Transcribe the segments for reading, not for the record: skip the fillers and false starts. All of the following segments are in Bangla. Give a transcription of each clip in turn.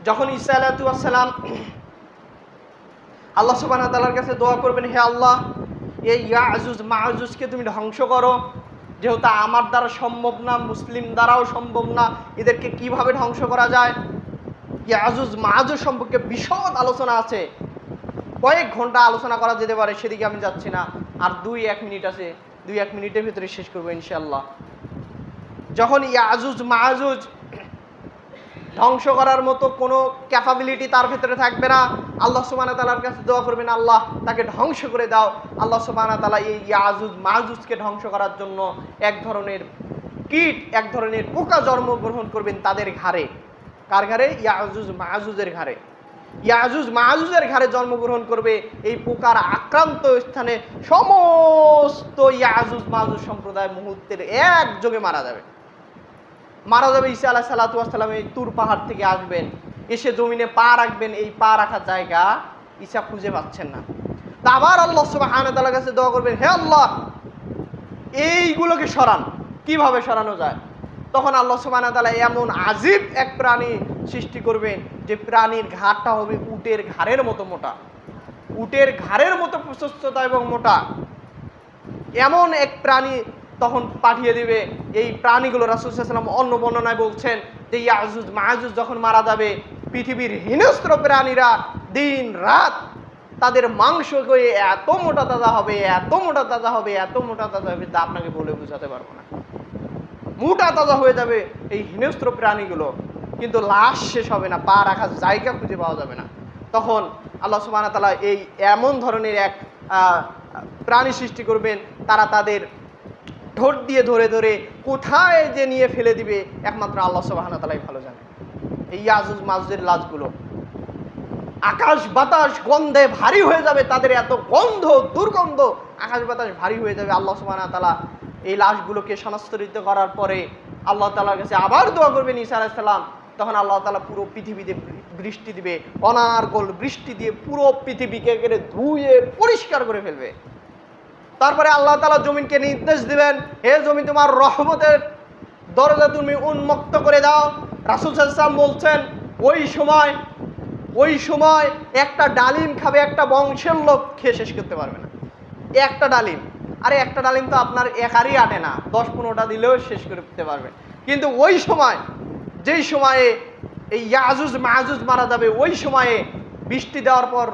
যখন ঈসা আলাইহিস সালাম আল্লাহ সুবহানাহু ওয়া তাআলার কাছে দোয়া করবেন, হে আল্লাহ, এই ইয়াজুজ মাজুজকে তুমি ধ্বংস করো, যেহেতু আমার দ্বারা সম্ভব না, মুসলিম দ্বারাও সম্ভব না, এদেরকে কিভাবে ধ্বংস করা যায়। ইয়াজুজ মাজুজ সম্পর্কে বিশদ আলোচনা আছে, কয়েক ঘন্টা আলোচনা করা যেতে পারে, সেদিকে আমি যাচ্ছি না। আর 2-1 মিনিট আছে, 2-1 মিনিটের ভিতরে শেষ করবো ইনশাআল্লাহ। যখন ইয়াজুজ মাজুজ ধ্বংস করার মতো কোনো ক্যাপাবিলিটি তার ভিতরে থাকবে না, আল্লাহ সুবহানাহু ওয়া তাআলার কাছে দোয়া করবেন, আল্লাহ তাকে ধ্বংস করে দাও। আল্লাহ সুবহানাহু ওয়া তাআলা এই ইয়াজুজ মাজুজকে ধ্বংস করার জন্য এক ধরনের কীট, এক ধরনের পোকা জন্মগ্রহণ করবেন তাদের ঘাড়ে। কার ঘাড়ে? ইয়াজুজ মাজুজের ঘাড়ে। ইয়াজুজ মাজুজের ঘাড়ে জন্মগ্রহণ করবে। এই পোকার আক্রান্ত স্থানে সমস্ত ইয়াজুজ মাজুজ সম্প্রদায় মুহূর্তের একযোগে মারা যাবে। ঈসা আলাইহিস সালাতু ওয়াস সালাম এই তুর পাহাড় থেকে আসবেন, এসে জমিনে পা রাখবেন, এই পা রাখার জায়গা ঈসা খুঁজে পাচ্ছেন না। তা আবার আল্লাহ সুবহানাহু ওয়া তাআলার কাছে দোয়া করবেন, হে আল্লাহ, এইগুলোকে সরান। কিভাবে সরানো যায়? তখন আল্লাহ সুবহানাহু ওয়া তাআলা এমন আজীব এক প্রাণী সৃষ্টি করবেন, যে প্রাণীর ঘাড়টা হবে উটের ঘাড়ের মতো মোটা, উটের ঘাড়ের মতো প্রশস্ততা এবং মোটা। এমন এক প্রাণী তখন পাঠিয়ে দিবে। এই প্রাণীগুলো রাসূল সাল্লাল্লাহু আলাইহি ওয়াসাল্লাম অন্য বর্ণনায় বলছেন যে ইয়াজুজ মাজুজ যখন মারা যাবে, পৃথিবীর হিংস্র প্রাণীরা দিন রাত তাদের মাংস করে এত মোটা তাজা হবে, এত মোটা তাজা হবে, এত মোটা তাজা হবে, তা আপনাকে বলে বোঝাতে পারবো না। মোটা তাজা হয়ে যাবে এই হিংস্র প্রাণীগুলো, কিন্তু লাশ শেষ হবে না, পা রাখার জায়গা খুঁজে পাওয়া যাবে না। তখন আল্লাহ সুবহানাহু ওয়া তাআলা এই এমন ধরনের এক প্রাণী সৃষ্টি করবেন, তারা তাদের ঠোঁট দিয়ে ধরে ধরে কোথায় যে নিয়ে ফেলে দিবে একমাত্র আল্লাহ সুবহানাহু ওয়া তাআলাই ভালো জানে। এই ইয়াজুজ মাজুজের লাশগুলো আকাশ বাতাস গন্ধে ভারী হয়ে যাবে, তাদের এত গন্ধ, দুর্গন্ধ, আকাশ বাতাস ভারী হয়ে যাবে। আল্লাহ সুবহানাহু ওয়া তাআলা এই লাশগুলোকে শনাক্তকৃত করার পরে আল্লাহ তাআলার কাছে আবার দোয়া করবেন ঈসা আলাইহিস সালাম। তখন আল্লাহ তাআলা পুরো পৃথিবীতে বৃষ্টি দিবে, অনার্গল বৃষ্টি দিয়ে পুরো পৃথিবীকে ধুয়ে পরিষ্কার করে ফেলবে। তারপরে আল্লাহ তাআলা জমিনকে নির্দেশ দিবেন, হে জমিন, তোমার রহমতের দরজা তুমি উন্মুক্ত করে দাও। রাসূল সাল্লাল্লাহু আলাইহি ওয়াসাল্লাম বলছেন, ওই সময় একটা ডালিম খাবে একটা বংশের লোক খেয়ে শেষ করতে পারবে না। একটা ডালিম, আরে একটা ডালিম তো আপনার একারই আটে না, 10-15টা দিলেও শেষ করতে পারবে। কিন্তু ওই সময়, যেই সময়ে এই ইয়াজুজ মাজুজ মারা যাবে, ওই সময়ে বৃষ্টি দেওয়ার পর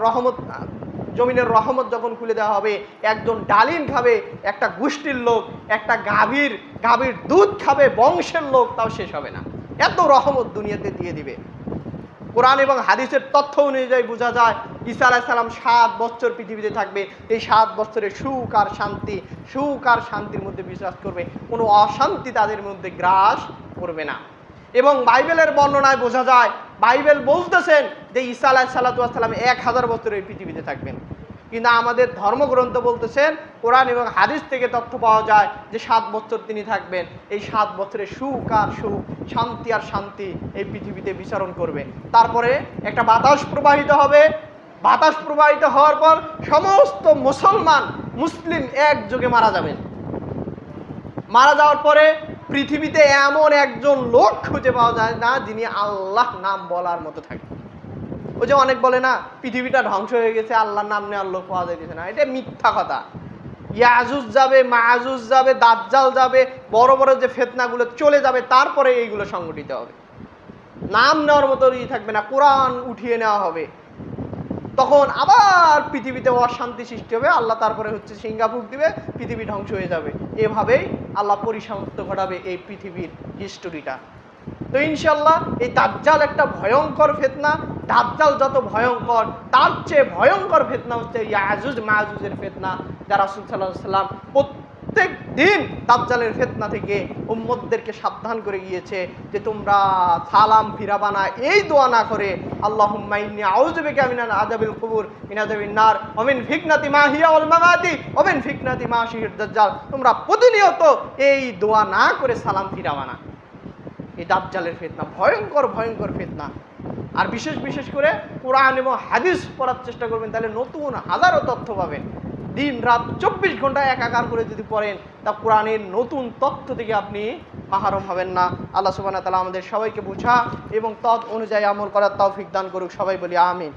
জমিনের রহমত যখন খুলে দেওয়া হবে, একজন ডালিম খাবে একটা গোষ্ঠীর লোক, একটা গাভীর দুধ খাবে বংশের লোক, তাও শেষ হবে না। এত রহমত দুনিয়াতে দিয়ে দিবে। কোরআন এবং হাদিসের তথ্য অনুযায়ী বোঝা যায় ঈসা আলাইহিস সালাম 7 বছর পৃথিবীতে থাকবে। এই 7 বছরে সুখ আর শান্তির মধ্যে বিরাজ করবে, কোনো অশান্তি তাদের মধ্যে গ্রাস করবে না। এবং বাইবেলের বর্ণনায় বোঝা যায়, বাইবেল বলতেছেন যে ঈসা আলাইহিস সালাম 1000 বছর এই পৃথিবীতে থাকবেন। কিন্তু আমাদের ধর্মগ্রন্থ বলতেছেন, কোরআন এবং হাদিস থেকে তথ্য পাওয়া যায় যে 7 বছর তিনি থাকবেন। এই 7 বছরে সুখ আর সুখ, শান্তি আর শান্তি এই পৃথিবীতে বিচরণ করবে। তারপরে একটা বাতাস প্রবাহিত হবে, বাতাস প্রবাহিত হওয়ার পর সমস্ত মুসলিম একযোগে মারা যাবেন। মারা যাওয়ার পরে পৃথিবীতে এমন একজন লোক খুঁজে পাওয়া যায় না যিনি আল্লাহ নাম বলার মতো থাকে। ওই যে অনেক বলে না, পৃথিবীটা ধ্বংস হয়ে গেছে, আল্লাহর নাম নেওয়ার লোক পাওয়া যাইতেছে না, এটা মিথ্যা কথা। ইয়াজুজ যাবে, মাজুজ যাবে, দাজ্জাল যাবে, বড় বড় যে ফিতনাগুলো চলে যাবে, তারপরে এইগুলো সংগঠিত হবে। নাম নেওয়ার মতো থাকবে না, কোরআন উঠিয়ে নেওয়া হবে। তখন আবার পৃথিবীতে অশান্তি সৃষ্টি হবে, আল্লাহ তারপরে সিঙ্গাপুর দিবে, পৃথিবী ধ্বংস হয়ে যাবে। এভাবেই আল্লাহ পরিসমাপ্ত ঘটাবে এই পৃথিবীর হিস্টোরিটা। তো ইনশাল্লাহ এই দাজ্জাল একটা ভয়ঙ্কর ফিতনা। দাজ্জাল যত ভয়ঙ্কর, তার চেয়ে ভয়ঙ্কর ফিতনা হচ্ছে ইয়াজুজ মাজুজের ফিতনা, যারা রাসূল সাল্লাল্লাহু আলাইহি ওয়াসাল্লাম প্রত্যেক দিন দাজ্জালের ফিতনা থেকে উম্মতদেরকে সাবধান করে গিয়েছে যে তোমরা সালাম ফিরাবা না, এই দোয়া না করে আল্লাহুম্মা ইন্নী আউযু বিকা মিনাল আযাবিল কুবুর মিন আযাবিন নার ওয়া মিন ফিতনাতি মাহিয়া ওয়াল মামাতি ওয়া মিন ফিতনাতি মাসিহিদ দাজ্জাল। তোমরা প্রতিনিয়ত এই দোয়া না করে সালাম ফিরাবা না। এই দাজ্জালের ফিতনা ভয়ঙ্কর ফিতনা। আর বিশেষ করে কোরআন এবং হাদিস পড়ার চেষ্টা করবেন, তাহলে নতুন হাজারো তথ্য পাবেন। দিন রাত 24 ঘন্টা একাকার করে যদি পড়েন, তা কোরআনের নতুন তথ্য থেকে আপনি মাহরুম হবেন না। আল্লাহ সুবহানাহু ওয়া তাআলা আমাদের সবাইকে বুঝা এবং তদ অনুযায়ী আমল করার তৌফিক দান করুক। সবাই বলি আমিন।